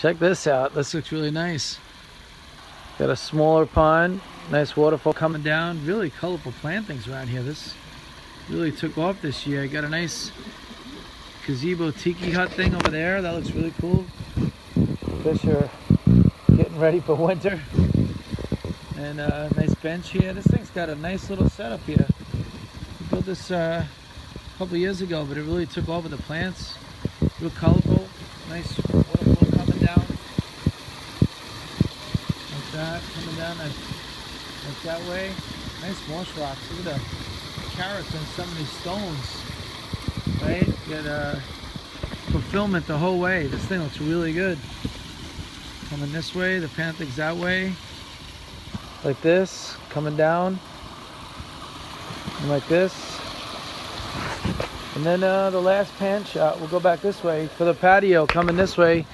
Check this out. This looks really nice. Got a smaller pond, nice waterfall coming down. Really colorful plantings around here. This really took off this year. Got a nice gazebo tiki hut thing over there. That looks really cool. Fish are getting ready for winter. And a nice bench here. This thing's got a nice little setup here. We built this a couple years ago, but it really took over the plants. Real colorful. Nice waterfall coming down. Like that, coming down like that way. Nice marsh rocks. Look at the carrots on some of these stones. Right? Get fulfillment the whole way. This thing looks really good. Coming this way, the planting's that way. Like this, coming down. And like this. And then the last pan shot, we'll go back this way for the patio, coming this way.